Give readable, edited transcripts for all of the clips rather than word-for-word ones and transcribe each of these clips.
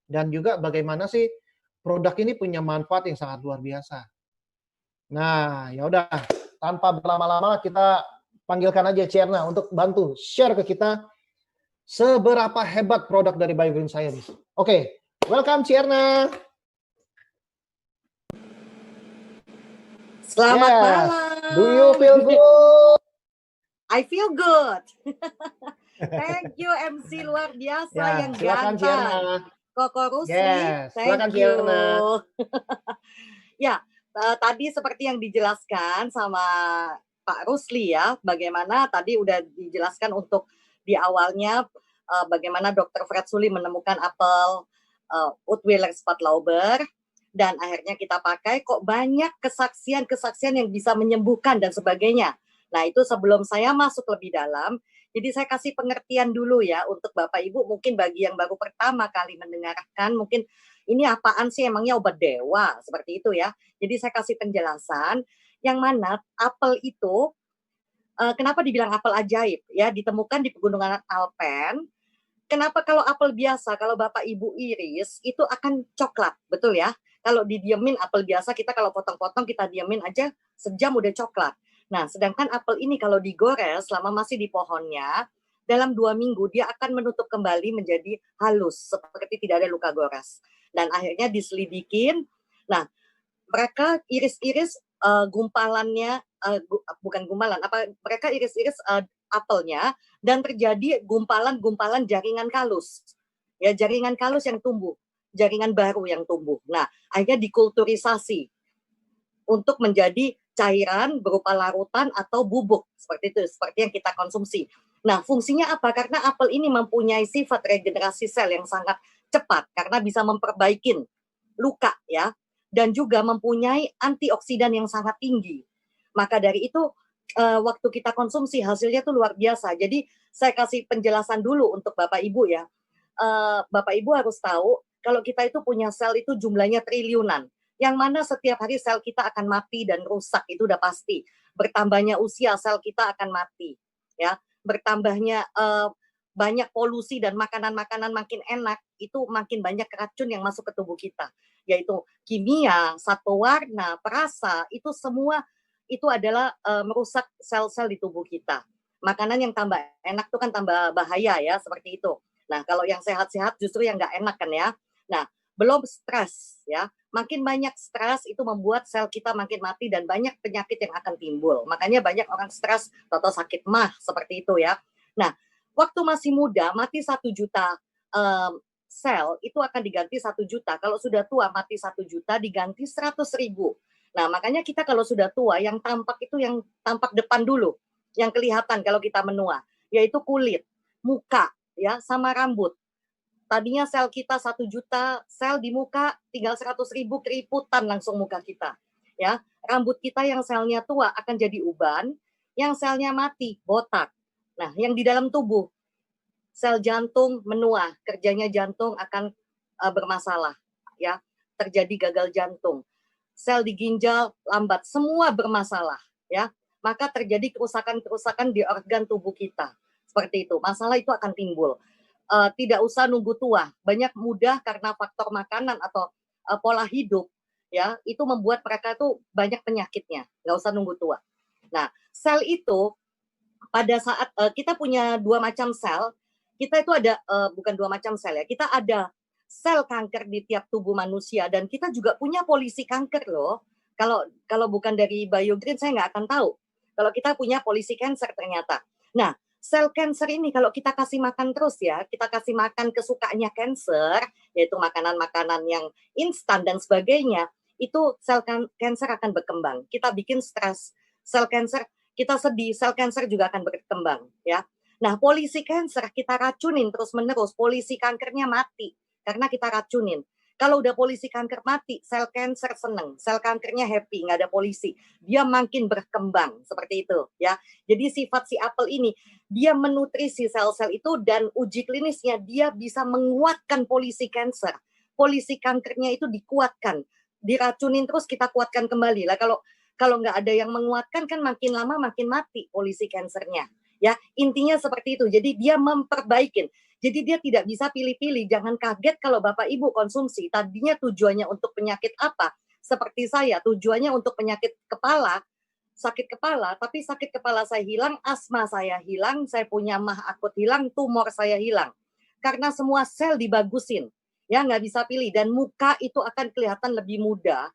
dan juga bagaimana sih produk ini punya manfaat yang sangat luar biasa. Nah, ya udah tanpa berlama-lama kita panggilkan aja Cierna untuk bantu share ke kita seberapa hebat produk dari Biogreen Science. Oke, welcome Cierna. Selamat Yes. malam. Do you feel good? I feel good. Thank you MC luar biasa Ya, yang silakan Cierna. ganteng. Koko Rusli, Yes, silakan thank you. Cierna. Ya, tadi seperti yang dijelaskan sama Pak Rusli ya, bagaimana tadi udah dijelaskan untuk di awalnya bagaimana Dr. Fred Suli menemukan apel Utwiller Spatlauber, dan akhirnya kita pakai, kok banyak kesaksian-kesaksian yang bisa menyembuhkan dan sebagainya. Nah, itu sebelum saya masuk lebih dalam, jadi saya kasih pengertian dulu ya untuk Bapak Ibu, mungkin bagi yang baru pertama kali mendengarkan, mungkin ini apaan sih emangnya obat dewa, seperti itu ya. Jadi saya kasih penjelasan, yang mana apel itu, kenapa dibilang apel ajaib ya, ditemukan di pegunungan Alpen. Kenapa kalau apel biasa, kalau Bapak Ibu iris, itu akan coklat, betul ya? Kalau didiemin apel biasa, kita kalau potong-potong, kita diemin aja, sejam udah coklat. Nah, sedangkan apel ini kalau digores, selama masih di pohonnya, dalam 2 minggu, dia akan menutup kembali menjadi halus, seperti tidak ada luka gores. Dan akhirnya diselidikin, nah, mereka iris-iris gumpalannya, bukan gumpalan, mereka iris-iris apelnya, dan terjadi gumpalan-gumpalan jaringan kalus. Ya, jaringan kalus yang tumbuh, jaringan baru yang tumbuh. Nah, akhirnya dikulturisasi untuk menjadi cairan berupa larutan atau bubuk, seperti itu, seperti yang kita konsumsi. Nah, fungsinya apa? Karena apel ini mempunyai sifat regenerasi sel yang sangat cepat, karena bisa memperbaiki luka ya, dan juga mempunyai antioksidan yang sangat tinggi. Maka dari itu waktu kita konsumsi hasilnya tuh luar biasa. Jadi saya kasih penjelasan dulu untuk Bapak Ibu ya. Bapak Ibu harus tahu kalau kita itu punya sel itu jumlahnya triliunan. Yang mana setiap hari sel kita akan mati dan rusak, itu udah pasti. Bertambahnya usia sel kita akan mati ya. Bertambahnya banyak polusi dan makanan-makanan makin enak, itu makin banyak racun yang masuk ke tubuh kita. Yaitu kimia, satu warna, perasa, itu semua itu adalah merusak sel-sel di tubuh kita. Makanan yang tambah enak itu kan tambah bahaya ya, seperti itu. Nah, kalau yang sehat-sehat justru yang nggak enak kan ya. Nah, belum stres ya. Makin banyak stres itu membuat sel kita makin mati dan banyak penyakit yang akan timbul. Makanya banyak orang stres atau sakit mah seperti itu ya. Nah, waktu masih muda mati 1 juta sel itu akan diganti 1 juta. Kalau sudah tua mati 1 juta diganti 100.000. Nah, makanya kita kalau sudah tua yang tampak itu yang tampak depan dulu, yang kelihatan kalau kita menua, yaitu kulit, muka, ya, sama rambut. Tadinya sel kita 1 juta sel di muka, tinggal 100.000 keriputan langsung muka kita. Ya, rambut kita yang selnya tua akan jadi uban, yang selnya mati botak. Nah, yang di dalam tubuh, sel jantung menua, kerjanya jantung akan bermasalah, ya, terjadi gagal jantung. Sel di ginjal lambat, semua bermasalah, ya. Maka terjadi kerusakan-kerusakan di organ tubuh kita. Seperti itu, masalah itu akan timbul. Tidak usah nunggu tua, banyak mudah karena faktor makanan atau pola hidup, ya, itu membuat mereka itu banyak penyakitnya, nggak usah nunggu tua. Nah, sel itu pada saat kita punya 2 macam sel, kita itu ada bukan 2 macam sel ya, kita ada sel kanker di tiap tubuh manusia dan kita juga punya polisi kanker loh. Kalau bukan dari Biogreen saya nggak akan tahu. Kalau kita punya polisi kanker ternyata. Nah, sel kanker ini kalau kita kasih makan terus ya, kita kasih makan kesukaannya kanker, yaitu makanan-makanan yang instan dan sebagainya, itu sel kanker akan berkembang. Kita bikin stres. Sel kanker kita sedih, sel kanker juga akan berkembang ya. Nah, polisi kanker kita racunin terus-menerus, polisi kankernya mati karena kita racunin. Kalau udah polisi kanker mati, sel kanker seneng, sel kankernya happy, nggak ada polisi. Dia makin berkembang, seperti itu ya. Jadi sifat si apel ini, dia menutrisi sel-sel itu dan uji klinisnya dia bisa menguatkan polisi kanker. Polisi kankernya itu dikuatkan, diracunin terus kita kuatkan kembali. Lah kalau nggak ada yang menguatkan kan makin lama makin mati polisi kankernya. Ya, intinya seperti itu. Jadi dia memperbaikin. Jadi dia tidak bisa pilih-pilih. Jangan kaget kalau Bapak Ibu konsumsi. Tadinya tujuannya untuk penyakit apa? Seperti saya, tujuannya untuk penyakit kepala, sakit kepala, tapi sakit kepala saya hilang, asma saya hilang, saya punya mah akut hilang, tumor saya hilang. Karena semua sel dibagusin. Ya, nggak bisa pilih. Dan muka itu akan kelihatan lebih muda,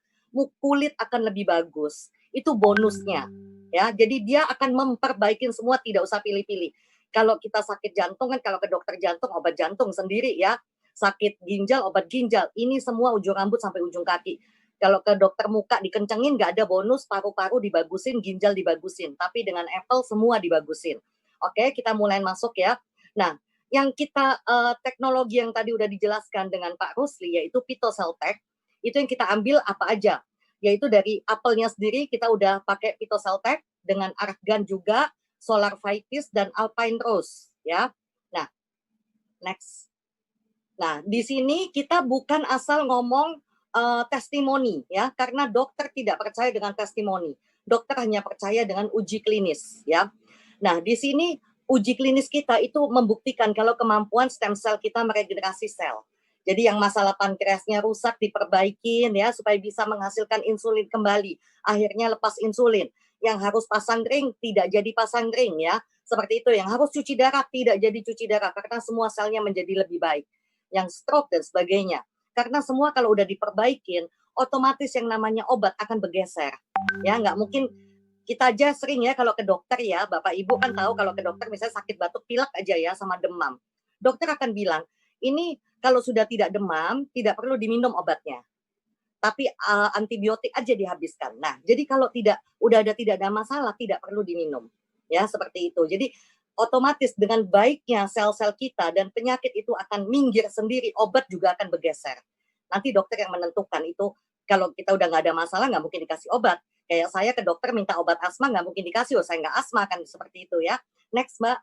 kulit akan lebih bagus. Itu bonusnya. Ya, jadi dia akan memperbaikin semua, tidak usah pilih-pilih. Kalau kita sakit jantung kan, kalau ke dokter jantung obat jantung sendiri ya, sakit ginjal obat ginjal, ini semua ujung rambut sampai ujung kaki. Kalau ke dokter muka dikencengin nggak ada bonus, paru-paru dibagusin, ginjal dibagusin, tapi dengan Apple semua dibagusin. Oke, kita mulai masuk ya. Nah, yang kita teknologi yang tadi udah dijelaskan dengan Pak Rusli yaitu PhytoCellTech, itu yang kita ambil apa aja, yaitu dari apelnya sendiri kita udah pakai PhytoCellTech dengan argan juga, Solar Vitis dan Alpine Rose ya. Nah, next. Nah, di sini kita bukan asal ngomong testimoni ya, karena dokter tidak percaya dengan testimoni. Dokter hanya percaya dengan uji klinis ya. Nah, di sini uji klinis kita itu membuktikan kalau kemampuan stem cell kita meregenerasi sel. Jadi yang masalah pankreasnya rusak diperbaikin ya supaya bisa menghasilkan insulin kembali. Akhirnya lepas insulin. Yang harus pasang ring tidak jadi pasang ring ya. Seperti itu. Yang harus cuci darah tidak jadi cuci darah karena semua selnya menjadi lebih baik. Yang stroke dan sebagainya. Karena semua kalau udah diperbaikin, otomatis yang namanya obat akan bergeser. Ya, nggak mungkin kita aja sering ya kalau ke dokter ya, Bapak Ibu kan tahu kalau ke dokter misalnya sakit batuk pilek aja ya sama demam. Dokter akan bilang, ini kalau sudah tidak demam, tidak perlu diminum obatnya. Tapi antibiotik aja dihabiskan. Nah, jadi kalau udah tidak ada masalah, tidak perlu diminum. Ya, seperti itu. Jadi otomatis dengan baiknya sel-sel kita dan penyakit itu akan minggir sendiri, obat juga akan bergeser. Nanti dokter yang menentukan itu, kalau kita udah nggak ada masalah, nggak mungkin dikasih obat. Kayak saya ke dokter minta obat asma, nggak mungkin dikasih, oh saya nggak asma, kan seperti itu ya. Next, Mbak.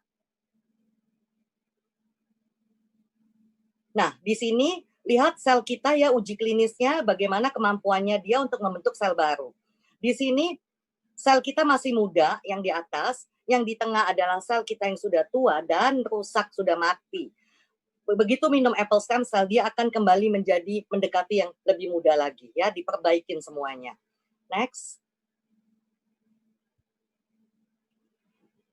Nah, di sini lihat sel kita ya, uji klinisnya, bagaimana kemampuannya dia untuk membentuk sel baru. Di sini sel kita masih muda yang di atas, yang di tengah adalah sel kita yang sudah tua dan rusak, sudah mati. Begitu minum apple stem cell, dia akan kembali menjadi mendekati yang lebih muda lagi ya, diperbaikin semuanya. Next.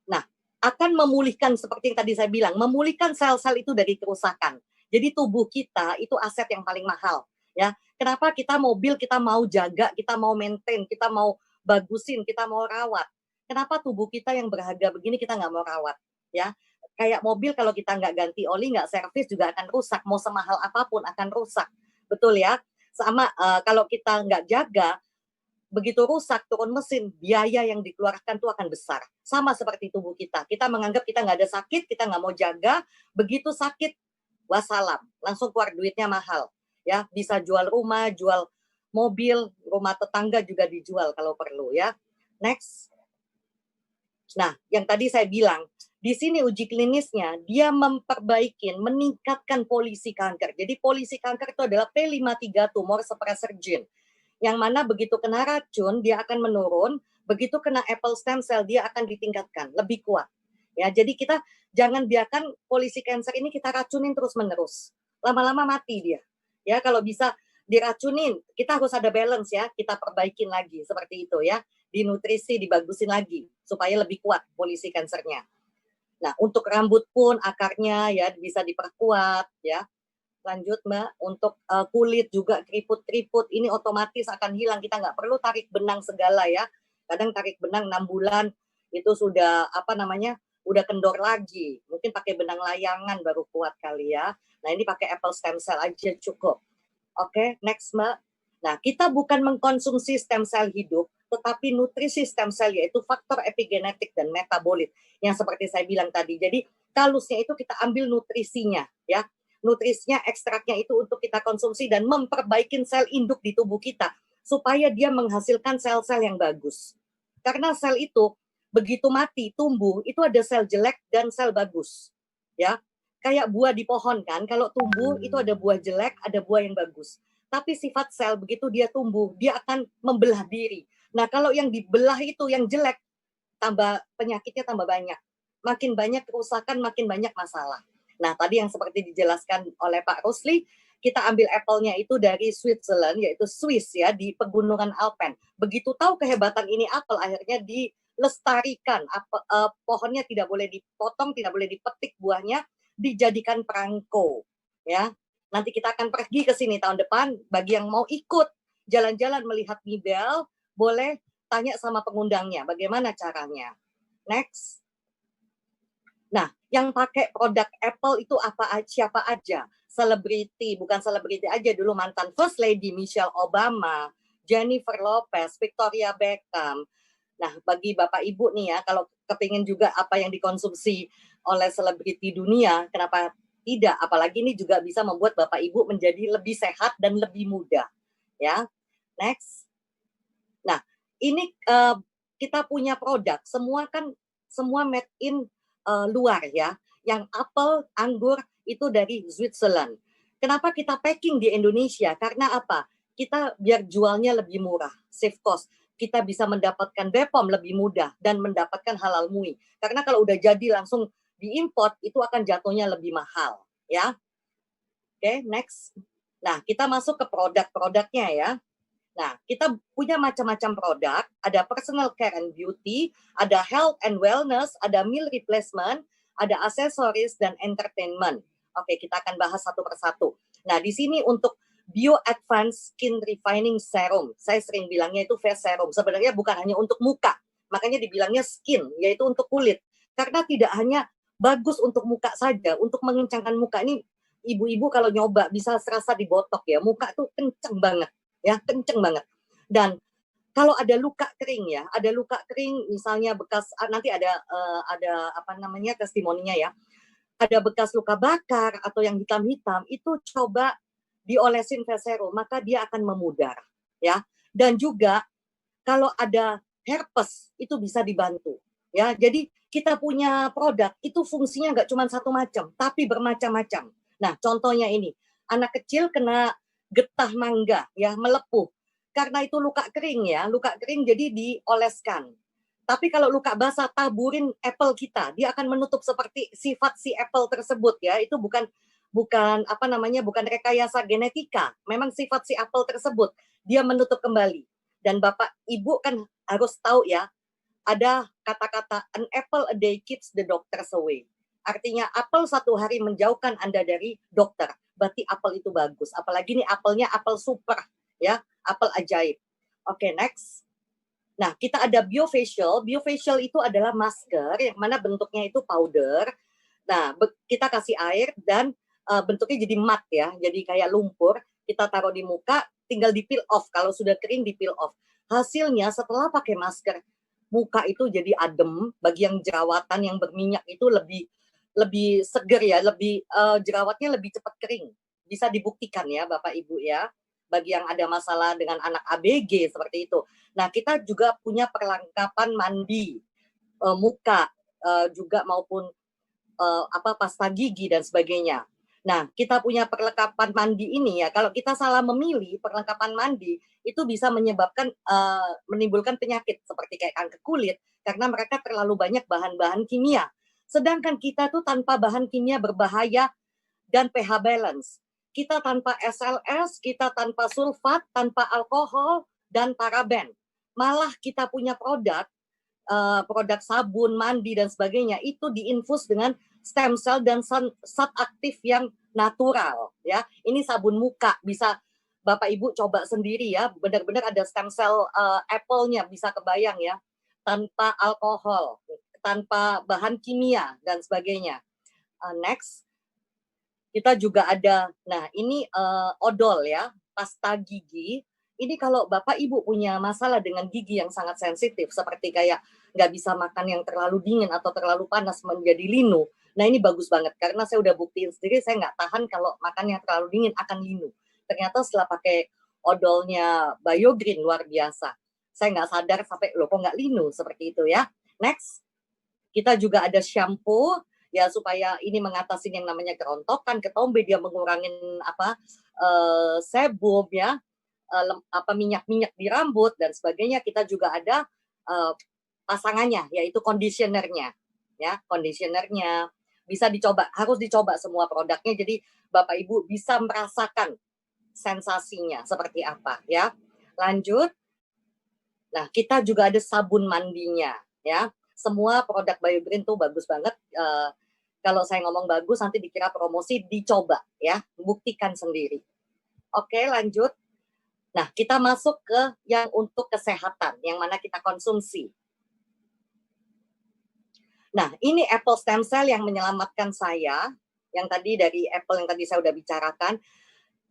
Nah, akan memulihkan seperti yang tadi saya bilang, memulihkan sel-sel itu dari kerusakan. Jadi tubuh kita itu aset yang paling mahal ya. Kenapa kita mobil kita mau jaga, kita mau maintain, kita mau bagusin, kita mau rawat. Kenapa tubuh kita yang berharga begini kita nggak mau rawat ya? Kayak mobil kalau kita nggak ganti oli, nggak servis juga akan rusak. Mau semahal apapun akan rusak. Betul ya? Sama kalau kita nggak jaga, begitu rusak, turun mesin, biaya yang dikeluarkan itu akan besar. Sama seperti tubuh kita. Kita menganggap kita nggak ada sakit, kita nggak mau jaga, begitu sakit, wassalam, langsung keluar duitnya mahal. Ya, bisa jual rumah, jual mobil, rumah tetangga juga dijual kalau perlu ya. Next. Nah, yang tadi saya bilang, di sini uji klinisnya, dia memperbaikin, meningkatkan polisi kanker. Jadi polisi kanker itu adalah P53 tumor suppressor gene. Yang mana begitu kena racun, dia akan menurun, begitu kena apple stem cell, dia akan ditingkatkan, lebih kuat. Ya, jadi kita jangan biarkan polisi kanker ini kita racunin terus-menerus. Lama-lama mati dia. Ya, kalau bisa diracunin, kita harus ada balance ya, kita perbaikin lagi, seperti itu ya. Di nutrisi, dibagusin lagi, supaya lebih kuat polisi kankernya. Nah, untuk rambut pun akarnya ya bisa diperkuat ya. Lanjut Mbak, untuk kulit juga keriput-keriput ini otomatis akan hilang, kita nggak perlu tarik benang segala ya. Kadang tarik benang 6 bulan itu sudah udah kendor lagi. Mungkin pakai benang layangan baru kuat kali ya. Nah, ini pakai apple stem cell aja cukup. Oke, next Mbak. Nah, kita bukan mengkonsumsi stem cell hidup, tetapi nutrisi stem cell yaitu faktor epigenetik dan metabolit yang seperti saya bilang tadi. Jadi kalusnya itu kita ambil nutrisinya ya. Nutrisinya, ekstraknya itu untuk kita konsumsi dan memperbaiki sel induk di tubuh kita supaya dia menghasilkan sel-sel yang bagus. Karena sel itu begitu mati, tumbuh, itu ada sel jelek dan sel bagus. Ya, kayak buah di pohon kan, kalau tumbuh itu ada buah jelek, ada buah yang bagus. Tapi sifat sel begitu dia tumbuh, dia akan membelah diri. Nah, kalau yang dibelah itu yang jelek, tambah penyakitnya tambah banyak. makin banyak kerusakan, makin banyak masalah. Nah, tadi yang seperti dijelaskan oleh Pak Rusli, kita ambil apple-nya itu dari Switzerland, yaitu Swiss ya, di pegunungan Alpen. Begitu tahu kehebatan ini apel, akhirnya dilestarikan. Pohonnya tidak boleh dipotong, tidak boleh dipetik buahnya, dijadikan perangko. Ya, nanti kita akan pergi ke sini tahun depan. Bagi yang mau ikut jalan-jalan melihat Nibel, boleh tanya sama pengundangnya, bagaimana caranya. Next. Nah, yang pakai produk Apple itu siapa aja? Selebriti, bukan selebriti aja, dulu mantan First Lady Michelle Obama, Jennifer Lopez, Victoria Beckham. Nah, bagi Bapak Ibu nih ya, kalau kepingin juga apa yang dikonsumsi oleh selebriti dunia, kenapa tidak? Apalagi ini juga bisa membuat Bapak Ibu menjadi lebih sehat dan lebih muda. Ya, next. Nah, ini kita punya produk, semua made in luar ya. Yang apel, anggur itu dari Switzerland. Kenapa kita packing di Indonesia? Karena apa? Kita biar jualnya lebih murah, save cost. Kita bisa mendapatkan BPOM lebih mudah dan mendapatkan halal MUI. Karena kalau udah jadi langsung diimport itu akan jatuhnya lebih mahal, ya. Oke, next. Nah, kita masuk ke produk-produknya ya. Nah, kita punya macam-macam produk, ada personal care and beauty, ada health and wellness, ada meal replacement, ada aksesoris dan entertainment. Oke, kita akan bahas satu persatu. Nah, di sini untuk Bio Advanced Skin Refining Serum, saya sering bilangnya itu face serum. Sebenarnya bukan hanya untuk muka, makanya dibilangnya skin, yaitu untuk kulit. Karena tidak hanya bagus untuk muka saja, untuk mengencangkan muka ini, ibu-ibu kalau nyoba bisa serasa dibotok ya, muka tuh kenceng banget. Ya, kenceng banget. Dan kalau ada luka kering ya, ada luka kering misalnya bekas, nanti ada apa namanya testimoninya ya, ada bekas luka bakar atau yang hitam-hitam, itu coba diolesin face serum, maka dia akan memudar ya. Dan juga kalau ada herpes itu bisa dibantu ya. Jadi kita punya produk itu fungsinya nggak cuma satu macam, tapi bermacam-macam. Nah, contohnya ini, anak kecil kena getah mangga ya, melepuh. Karena itu luka kering ya, luka kering jadi dioleskan. Tapi kalau luka basah, taburin apple kita, dia akan menutup seperti sifat si apple tersebut ya. Itu bukan apa namanya, bukan rekayasa genetika. Memang sifat si apple tersebut dia menutup kembali. Dan Bapak Ibu kan harus tahu ya, ada kata-kata an apple a day keeps the doctors away. Artinya apel satu hari menjauhkan Anda dari dokter. Berarti apel itu bagus. Apalagi nih apelnya apel super ya, apel ajaib. Oke, next. Nah, kita ada biofacial. Biofacial itu adalah masker yang mana bentuknya itu powder. Nah, kita kasih air dan bentuknya jadi mat ya, jadi kayak lumpur. Kita taruh di muka, tinggal di peel off. Kalau sudah kering di peel off. Hasilnya setelah pakai masker, muka itu jadi adem. Bagi yang jerawatan yang berminyak itu lebih seger ya, lebih jerawatnya lebih cepat kering. Bisa dibuktikan ya Bapak Ibu ya. Bagi yang ada masalah dengan anak ABG seperti itu. Nah, kita juga punya perlengkapan mandi muka juga maupun pasta gigi dan sebagainya. Nah, kita punya perlengkapan mandi ini ya, kalau kita salah memilih perlengkapan mandi itu bisa menyebabkan menimbulkan penyakit seperti kayak kanker kulit karena mereka terlalu banyak bahan-bahan kimia. Sedangkan kita tuh tanpa bahan kimia berbahaya dan pH balance. Kita tanpa SLS, kita tanpa sulfat, tanpa alkohol dan paraben. Malah kita punya produk sabun, mandi dan sebagainya itu diinfus dengan stem cell dan zat aktif yang natural ya. Ini sabun muka, bisa Bapak Ibu coba sendiri ya. Benar-benar ada stem cell apple-nya, bisa kebayang ya. Tanpa alkohol, tanpa bahan kimia dan sebagainya. Next. Kita juga ada, nah ini odol ya, pasta gigi. Ini kalau Bapak Ibu punya masalah dengan gigi yang sangat sensitif, seperti kayak nggak bisa makan yang terlalu dingin atau terlalu panas menjadi linu. Nah ini bagus banget, karena saya udah buktiin sendiri, saya nggak tahan kalau makan yang terlalu dingin akan linu. Ternyata setelah pakai odolnya BioGreen luar biasa. Saya nggak sadar sampai, loh kok nggak linu, seperti itu ya. Next, kita juga ada shampoo, ya supaya ini mengatasi yang namanya kerontokan, ketombe, dia mengurangin sebum ya, minyak-minyak di rambut dan sebagainya. Kita juga ada pasangannya, yaitu conditionernya ya, conditionernya, bisa dicoba, harus dicoba semua produknya, jadi Bapak Ibu bisa merasakan sensasinya seperti apa ya. Lanjut, nah kita juga ada sabun mandinya ya. Semua produk BioGreen tuh bagus banget. Kalau saya ngomong bagus nanti dikira promosi, dicoba ya, buktikan sendiri. Oke, lanjut. Nah, kita masuk ke yang untuk kesehatan, yang mana kita konsumsi. Nah, ini Apple Stem Cell yang menyelamatkan saya, yang tadi dari Apple yang tadi saya udah bicarakan.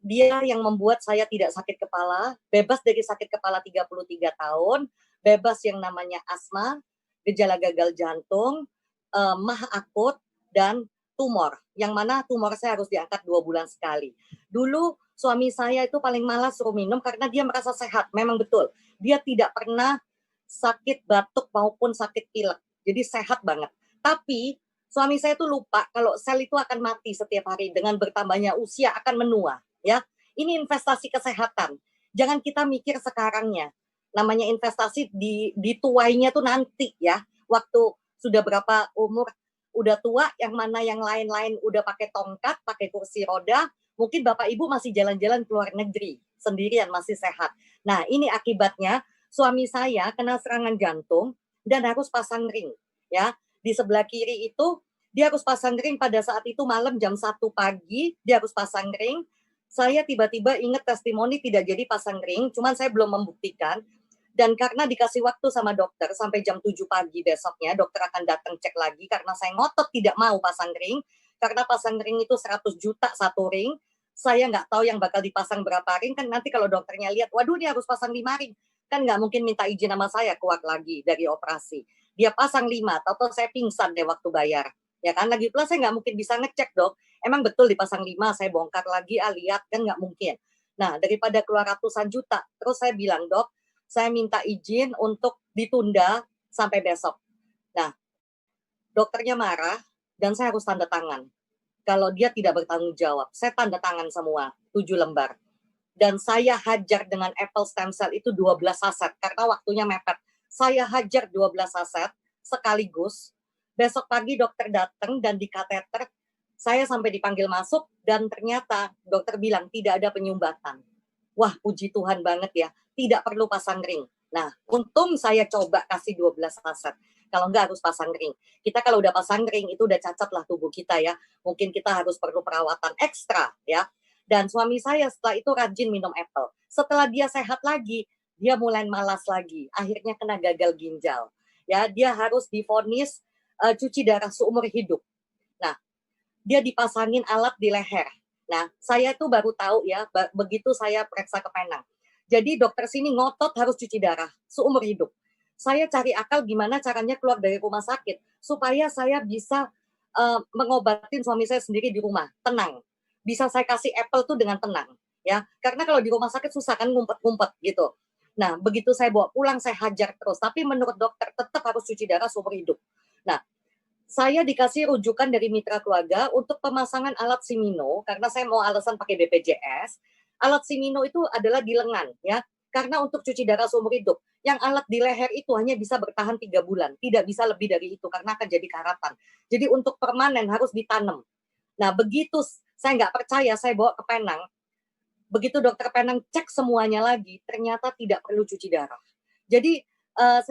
Dia yang membuat saya tidak sakit kepala, bebas dari sakit kepala 33 tahun, bebas yang namanya asma, gejala gagal jantung, MAH akut, dan tumor. Yang mana tumor saya harus diangkat 2 bulan sekali. Dulu suami saya itu paling malas suruh minum karena dia merasa sehat. Memang betul. Dia tidak pernah sakit batuk maupun sakit pilek. Jadi sehat banget. Tapi suami saya tuh lupa kalau sel itu akan mati setiap hari, dengan bertambahnya usia akan menua. Ya, ini investasi kesehatan. Jangan kita mikir sekarangnya. Namanya investasi di tuainya tuh nanti ya. Waktu sudah berapa umur, udah tua, yang mana yang lain-lain udah pakai tongkat, pakai kursi roda, mungkin Bapak Ibu masih jalan-jalan ke luar negeri sendirian, masih sehat. Nah, ini akibatnya suami saya kena serangan jantung dan harus pasang ring ya. Di sebelah kiri itu dia harus pasang ring pada saat itu malam jam 1 pagi, dia harus pasang ring. Saya tiba-tiba ingat testimoni tidak jadi pasang ring, cuman saya belum membuktikan. Dan karena dikasih waktu sama dokter sampai jam 7 pagi besoknya, dokter akan datang cek lagi karena saya ngotot tidak mau pasang ring. Karena pasang ring itu 100 juta satu ring. Saya nggak tahu yang bakal dipasang berapa ring, kan nanti kalau dokternya lihat, waduh dia harus pasang 5 ring. Kan nggak mungkin minta izin sama saya keluar lagi dari operasi. Dia pasang 5, tahu-tahu saya pingsan deh waktu bayar. Ya kan, lagi pula saya nggak mungkin bisa ngecek, dok. Emang betul dipasang 5, saya bongkar lagi, lihat, kan nggak mungkin. Nah, daripada keluar ratusan juta, terus saya bilang, dok, saya minta izin untuk ditunda sampai besok. Nah, dokternya marah, dan saya harus tanda tangan. Kalau dia tidak bertanggung jawab, saya tanda tangan semua, 7 lembar. Dan saya hajar dengan Apple Stem Cell itu 12 saset, karena waktunya mepet. Saya hajar 12 saset sekaligus. Besok pagi dokter datang dan di kateter, saya sampai dipanggil masuk dan ternyata dokter bilang tidak ada penyumbatan. Wah, puji Tuhan banget ya, tidak perlu pasang ring. Nah, untung saya coba kasih 12 saset. Kalau enggak harus pasang ring. Kita kalau udah pasang ring itu udah cacat lah tubuh kita ya. Mungkin kita harus perlu perawatan ekstra ya. Dan suami saya setelah itu rajin minum apple. Setelah dia sehat lagi, dia mulai malas lagi. Akhirnya kena gagal ginjal. Ya, dia harus divonis cuci darah seumur hidup. Nah, dia dipasangin alat di leher. Nah, saya tuh baru tahu ya, begitu saya periksa ke Penang. Jadi dokter sini ngotot harus cuci darah seumur hidup. Saya cari akal gimana caranya keluar dari rumah sakit supaya saya bisa mengobatin suami saya sendiri di rumah, tenang. Bisa saya kasih apple tuh dengan tenang, ya. Karena kalau di rumah sakit susah kan, ngumpet-ngumpet gitu. Nah, begitu saya bawa pulang saya hajar terus, tapi menurut dokter tetap harus cuci darah seumur hidup. Nah, saya dikasih rujukan dari mitra keluarga untuk pemasangan alat Simino karena saya mau alasan pakai BPJS. Alat Simino itu adalah di lengan ya, karena untuk cuci darah seumur hidup. Yang alat di leher itu hanya bisa bertahan 3 bulan, tidak bisa lebih dari itu karena akan jadi karatan. Jadi untuk permanen harus ditanam. Nah, begitu saya nggak percaya, saya bawa ke Penang. Begitu dokter Penang cek semuanya lagi, ternyata tidak perlu cuci darah. Jadi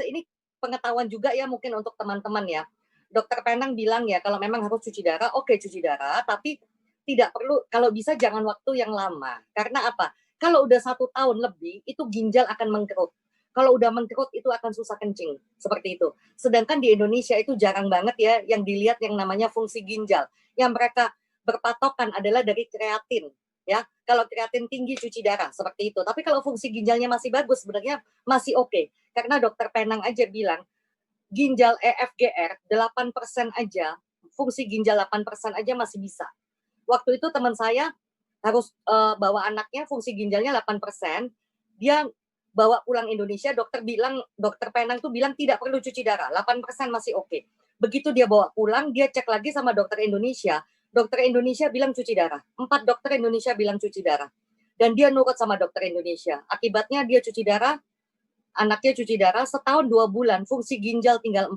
ini pengetahuan juga ya mungkin untuk teman-teman ya. Dokter Penang bilang ya kalau memang harus cuci darah, oke cuci darah, tapi tidak perlu, kalau bisa jangan waktu yang lama. Karena apa? Kalau udah 1 tahun lebih, itu ginjal akan mengkerut. Kalau udah mengkerut itu akan susah kencing, seperti itu. Sedangkan di Indonesia itu jarang banget ya yang dilihat yang namanya fungsi ginjal. Yang mereka berpatokan adalah dari kreatin. Ya, kalau kreatin tinggi cuci darah seperti itu. Tapi kalau fungsi ginjalnya masih bagus, sebenarnya masih oke. Karena dokter Penang aja bilang ginjal EFGR 8% aja, fungsi ginjal 8% aja masih bisa. Waktu itu teman saya harus bawa anaknya fungsi ginjalnya 8%, dia bawa pulang Indonesia, dokter Penang tuh bilang tidak perlu cuci darah, 8% masih oke. Begitu dia bawa pulang, dia cek lagi sama dokter Indonesia bilang cuci darah. 4 dokter Indonesia bilang cuci darah. Dan dia nurut sama dokter Indonesia. Akibatnya dia cuci darah, anaknya cuci darah, setahun 2 bulan, fungsi ginjal tinggal 4%.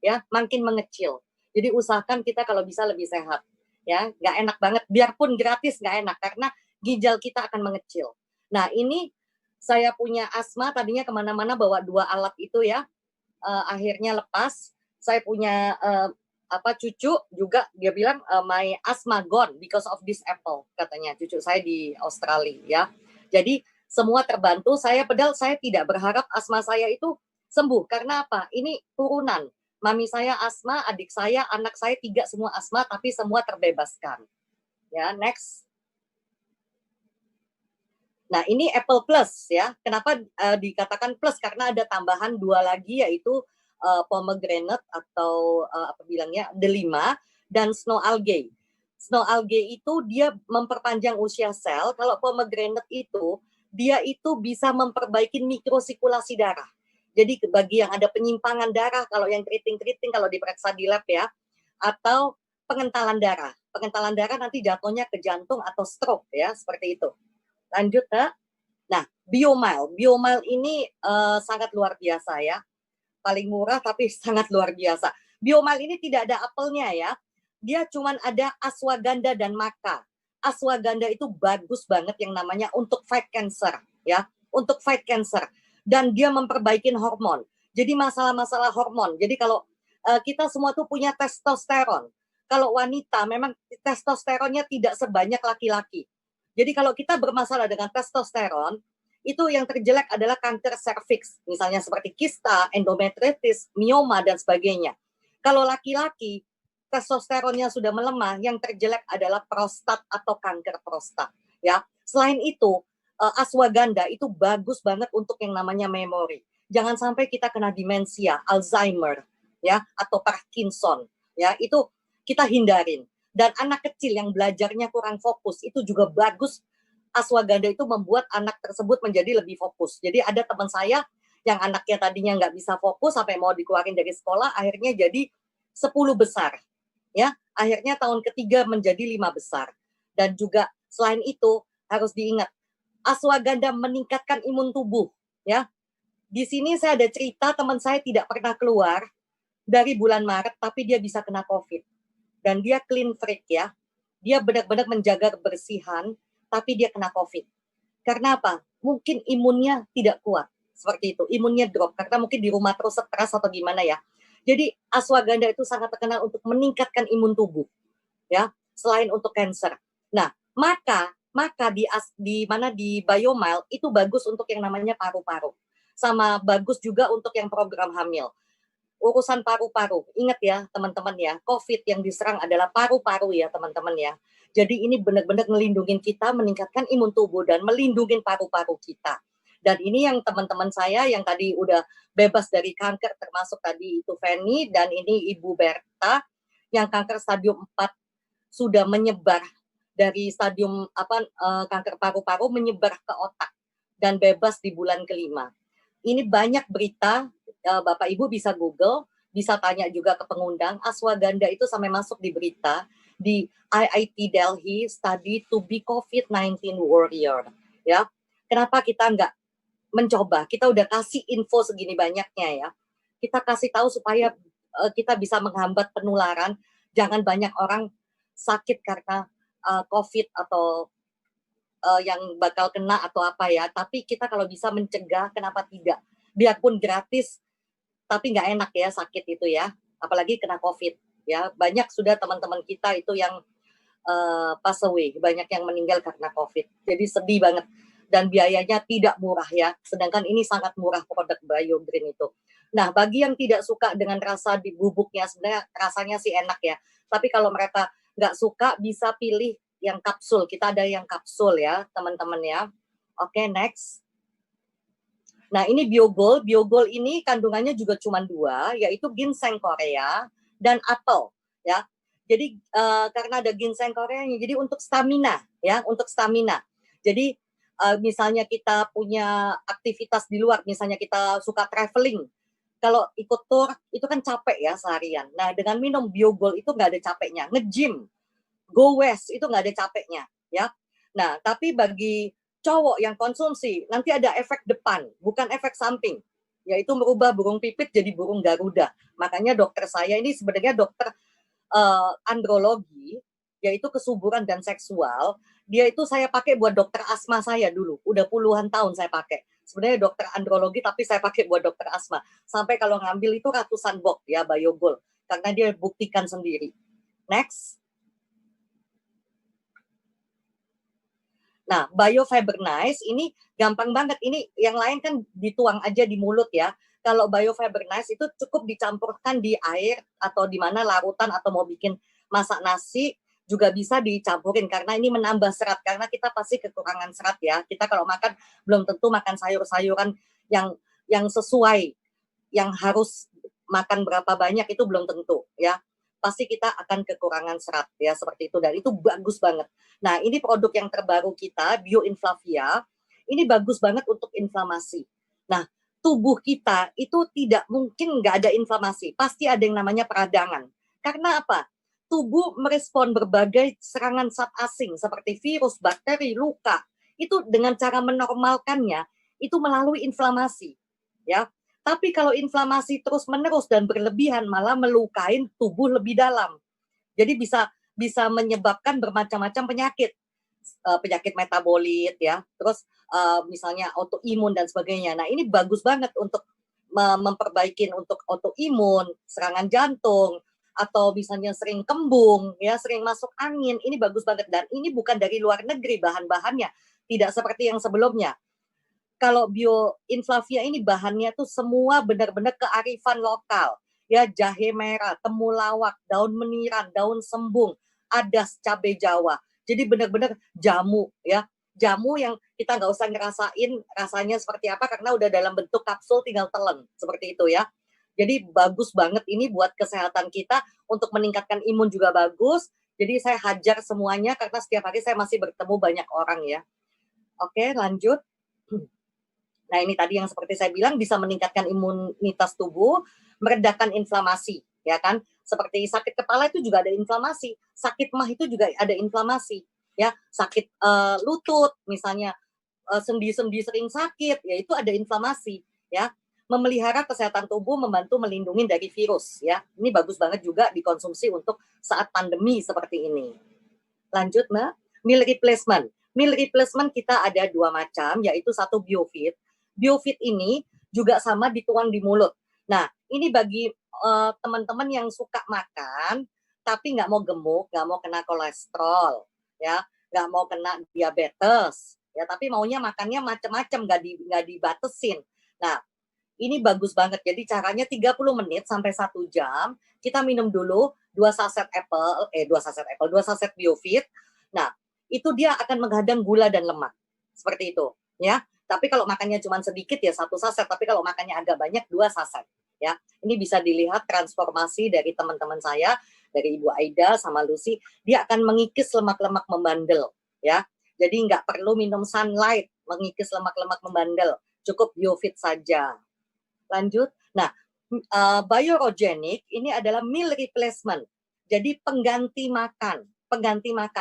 ya, makin mengecil. Jadi usahakan kita kalau bisa lebih sehat, ya. Nggak enak banget, biarpun gratis nggak enak karena ginjal kita akan mengecil. Nah ini saya punya asma, tadinya kemana-mana bawa 2 alat itu ya, akhirnya lepas. Saya punya cucu juga, dia bilang my asthma gone because of this apple, katanya cucu saya di Australia ya. Jadi semua terbantu saya, padahal saya tidak berharap asma saya itu sembuh. Karena apa? Ini turunan. Mami saya asma, adik saya, anak saya 3 semua asma, tapi semua terbebaskan. Ya, next. Nah, ini Apple Plus ya. Kenapa dikatakan plus? Karena ada tambahan 2 lagi, yaitu pomegranate atau apa bilangnya, delima, dan snow algae. Snow algae itu dia memperpanjang usia sel. Kalau pomegranate itu dia itu bisa memperbaiki mikrosirkulasi darah. Jadi bagi yang ada penyimpangan darah, kalau yang keriting-keriting kalau diperiksa di lab ya, atau pengentalan darah. Pengentalan darah nanti jatuhnya ke jantung atau stroke ya, seperti itu. Lanjut Kak. Nah, Biomile. Biomile ini sangat luar biasa ya. Paling murah tapi sangat luar biasa. Biomile ini tidak ada apelnya ya. Dia cuma ada ashwagandha dan maca. Ashwagandha itu bagus banget yang namanya untuk fight cancer ya. Untuk fight cancer. Dan dia memperbaiki hormon. Jadi masalah-masalah hormon. Jadi kalau kita semua tuh punya testosteron. Kalau wanita memang testosteronnya tidak sebanyak laki-laki. Jadi kalau kita bermasalah dengan testosteron, itu yang terjelek adalah kanker serviks, misalnya seperti kista, endometritis, mioma, dan sebagainya. Kalau laki-laki, testosteronnya sudah melemah, yang terjelek adalah prostat atau kanker prostat. Ya, selain itu, ashwagandha itu bagus banget untuk yang namanya memori. Jangan sampai kita kena demensia, Alzheimer, ya, atau Parkinson, ya, itu kita hindarin. Dan anak kecil yang belajarnya kurang fokus, itu juga bagus. Ashwagandha itu membuat anak tersebut menjadi lebih fokus. Jadi ada teman saya yang anaknya tadinya nggak bisa fokus sampai mau dikeluarin dari sekolah, akhirnya jadi 10 besar. Ya, akhirnya tahun ketiga menjadi 5 besar. Dan juga selain itu harus diingat, ashwagandha meningkatkan imun tubuh. Ya, di sini saya ada cerita teman saya tidak pernah keluar dari bulan Maret, tapi dia bisa kena COVID. Dan dia clean freak ya. Dia benar-benar menjaga kebersihan, tapi dia kena COVID. Karena apa? Mungkin imunnya tidak kuat. Seperti itu, imunnya drop. Karena mungkin di rumah terus stres atau gimana ya. Jadi ashwagandha itu sangat terkenal untuk meningkatkan imun tubuh. Ya, selain untuk cancer. Nah, maka di Biomile itu bagus untuk yang namanya paru-paru. Sama bagus juga untuk yang program hamil. Urusan paru-paru. Ingat ya teman-teman ya, COVID yang diserang adalah paru-paru ya teman-teman ya. Jadi ini benar-benar melindungi kita, meningkatkan imun tubuh dan melindungi paru-paru kita. Dan ini yang teman-teman saya yang tadi udah bebas dari kanker, termasuk tadi itu Feni dan ini Ibu Berta yang kanker stadium 4 sudah menyebar dari stadium kanker paru-paru menyebar ke otak dan bebas di bulan ke-5. Ini banyak berita, Bapak Ibu bisa Google, bisa tanya juga ke pengundang, ashwagandha itu sampai masuk di berita di IIT Delhi study to be COVID-19 warrior. Ya, kenapa kita nggak mencoba? Kita udah kasih info segini banyaknya ya. Kita kasih tahu supaya kita bisa menghambat penularan. Jangan banyak orang sakit karena COVID atau yang bakal kena atau apa ya. Tapi kita kalau bisa mencegah, kenapa tidak? Biarpun gratis, tapi nggak enak ya sakit itu ya. Apalagi kena COVID ya. Banyak sudah teman-teman kita itu yang pass away, banyak yang meninggal karena COVID. Jadi sedih banget. Dan biayanya tidak murah ya. Sedangkan ini sangat murah produk BioGreen itu. Nah, bagi yang tidak suka dengan rasa di bubuknya, sebenarnya rasanya sih enak ya. Tapi kalau mereka nggak suka, bisa pilih yang kapsul. Kita ada yang kapsul ya, teman-teman ya. Oke, next. Nah, ini Biogold. Biogold ini kandungannya juga cuma 2, yaitu ginseng Korea dan apel ya. Jadi karena ada ginseng Korea, jadi untuk stamina ya, untuk stamina. Jadi misalnya kita punya aktivitas di luar, misalnya kita suka traveling, kalau ikut tour itu kan capek ya seharian. Nah, dengan minum Biogold itu nggak ada capeknya. Nge-gym, go west itu nggak ada capeknya ya. Nah, tapi bagi cowok yang konsumsi nanti ada efek depan, bukan efek samping. yaitu merubah burung pipit jadi burung Garuda. Makanya dokter saya ini sebenarnya dokter andrologi, yaitu kesuburan dan seksual. Dia itu saya pakai buat dokter asma saya dulu. Udah puluhan tahun saya pakai. Sebenarnya dokter andrologi tapi saya pakai buat dokter asma. Sampai kalau ngambil itu ratusan box ya BioGold. Karena dia buktikan sendiri. Next. Nah, BioFibernize ini gampang banget. Ini yang lain kan dituang aja di mulut ya. Kalau BioFibernize itu cukup dicampurkan di air atau di mana larutan atau mau bikin masak nasi juga bisa dicampurin karena ini menambah serat karena kita pasti kekurangan serat ya. Kita kalau makan belum tentu makan sayur-sayuran yang sesuai, yang harus makan berapa banyak itu belum tentu ya. Pasti kita akan kekurangan serat ya seperti itu dan itu bagus banget. Nah, ini produk yang terbaru kita BioInflavia. Ini bagus banget untuk inflamasi. Nah, tubuh kita itu tidak mungkin nggak ada inflamasi, pasti ada yang namanya peradangan. Karena apa? Tubuh merespon berbagai serangan zat asing seperti virus, bakteri, luka. Itu dengan cara menormalkannya itu melalui inflamasi, ya. Tapi kalau inflamasi terus-menerus dan berlebihan malah melukai tubuh lebih dalam. Jadi bisa menyebabkan bermacam-macam penyakit. Penyakit metabolit ya. Terus misalnya autoimun dan sebagainya. Nah, ini bagus banget untuk memperbaiki untuk autoimun, serangan jantung, atau misalnya sering kembung, ya sering masuk angin, ini bagus banget dan ini bukan dari luar negeri bahan-bahannya, tidak seperti yang sebelumnya. Kalau BioInflavia ini bahannya tuh semua benar-benar kearifan lokal, ya jahe merah, temulawak, daun meniran, daun sembung, adas, cabai Jawa. Jadi benar-benar jamu, ya jamu yang kita nggak usah ngerasain rasanya seperti apa karena udah dalam bentuk kapsul tinggal telan seperti itu ya. Jadi bagus banget ini buat kesehatan kita, untuk meningkatkan imun juga bagus. Jadi saya hajar semuanya karena setiap hari saya masih bertemu banyak orang ya. Oke, lanjut. Nah, ini tadi yang seperti saya bilang bisa meningkatkan imunitas tubuh, meredakan inflamasi, ya kan? Seperti sakit kepala itu juga ada inflamasi, sakit mah itu juga ada inflamasi, ya. Sakit lutut misalnya, sendi-sendi sering sakit, ya itu ada inflamasi, ya. Memelihara kesehatan tubuh, membantu melindungi dari virus, ya. Ini bagus banget juga dikonsumsi untuk saat pandemi seperti ini. Lanjut, Mbak. Meal replacement. Meal replacement kita ada 2 macam, yaitu satu BioFit. BioFit ini juga sama dituang di mulut. Nah, ini bagi teman-teman yang suka makan, tapi nggak mau gemuk, nggak mau kena kolesterol, ya, nggak mau kena diabetes, ya, tapi maunya makannya macam-macam, nggak dibatesin. Nah, ini bagus banget. Jadi caranya 30 menit sampai 1 jam, kita minum dulu 2 saset BioFit. Nah, itu dia akan menghadang gula dan lemak. Seperti itu, ya. Tapi kalau makannya cuma sedikit ya 1 saset, tapi kalau makannya agak banyak 2 saset, ya. Ini bisa dilihat transformasi dari teman-teman saya, dari Ibu Aida sama Lucy, dia akan mengikis lemak-lemak membandel, ya. Jadi nggak perlu minum sunlight mengikis lemak-lemak membandel, cukup BioFit saja. Lanjut. Nah, Biorogenic ini adalah meal replacement. Jadi pengganti makan.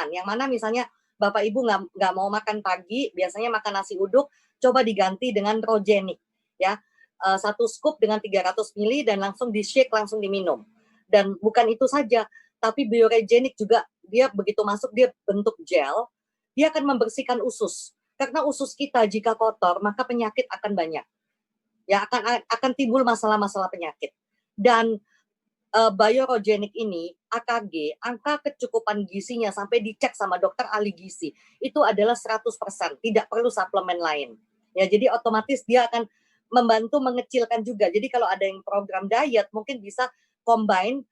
Yang mana misalnya Bapak Ibu nggak mau makan pagi, biasanya makan nasi uduk, coba diganti dengan Rogenic. Ya, 1 scoop dengan 300 ml dan langsung di-shake, langsung diminum. Dan bukan itu saja, tapi Biorogenic juga dia begitu masuk dia bentuk gel, dia akan membersihkan usus. Karena usus kita jika kotor, maka penyakit akan banyak. Ya akan timbul masalah-masalah penyakit. Dan Biorogenic ini AKG, angka kecukupan gizinya sampai dicek sama dokter ahli gizi, itu adalah 100%, tidak perlu suplemen lain. Ya, jadi otomatis dia akan membantu mengecilkan juga. Jadi kalau ada yang program diet mungkin bisa combine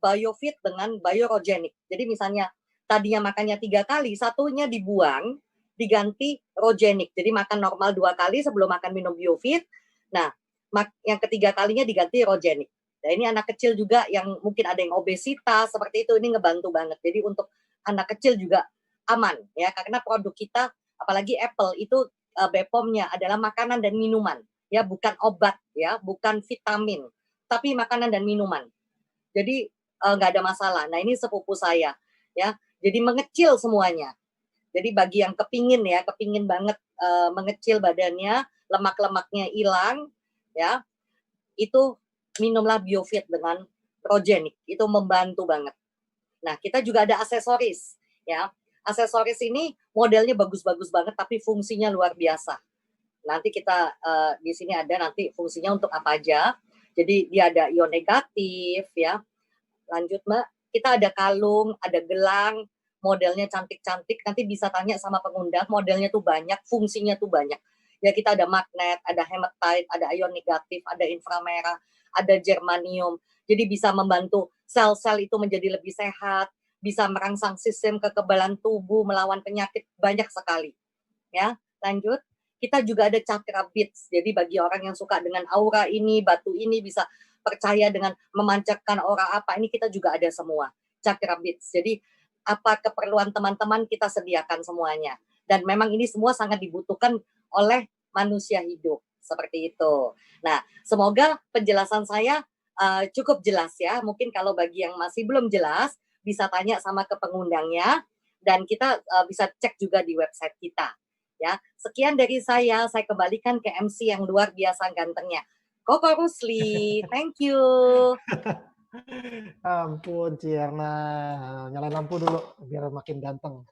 BioFit dengan Biorogenic. Jadi misalnya tadinya makannya 3 kali, satunya dibuang, diganti Rogenic. Jadi makan normal 2 kali sebelum makan minum BioFit. Nah, yang ketiga kalinya diganti Rogenic. Nah, ini anak kecil juga yang mungkin ada yang obesitas seperti itu, ini ngebantu banget. Jadi untuk anak kecil juga aman ya, karena produk kita apalagi Apple itu BPOM-nya adalah makanan dan minuman ya, bukan obat ya, bukan vitamin, tapi makanan dan minuman. Jadi nggak ada masalah. Nah, ini sepupu saya ya. Jadi mengecil semuanya. Jadi bagi yang kepingin banget mengecil badannya, lemak-lemaknya hilang, ya, itu minumlah Biofit dengan Progenik, itu membantu banget. Nah, kita juga ada aksesoris, ya. Aksesoris ini modelnya bagus-bagus banget, tapi fungsinya luar biasa. Nanti kita di sini ada nanti fungsinya untuk apa aja. Jadi dia ada ion negatif, ya. Lanjut Mbak, kita ada kalung, ada gelang, modelnya cantik-cantik. Nanti bisa tanya sama pengundang, modelnya tuh banyak, fungsinya tuh banyak. Ya kita ada magnet, ada hematite, ada ion negatif, ada inframerah, ada germanium. Jadi bisa membantu sel-sel itu menjadi lebih sehat, bisa merangsang sistem kekebalan tubuh, melawan penyakit banyak sekali. Ya, lanjut. Kita juga ada chakra beads. Jadi bagi orang yang suka dengan aura ini, batu ini bisa percaya dengan memancarkan aura apa, ini kita juga ada semua. Chakra beads. Jadi apa keperluan teman-teman kita sediakan semuanya. Dan memang ini semua sangat dibutuhkan oleh manusia hidup. Seperti itu. Nah, semoga penjelasan saya cukup jelas ya. Mungkin kalau bagi yang masih belum jelas, bisa tanya sama ke pengundangnya. Dan kita bisa cek juga di website kita. Ya, sekian dari saya kembalikan ke MC yang luar biasa gantengnya. Koko Rusli, thank you. Ampun, Cierna. Nyalain lampu dulu biar makin ganteng.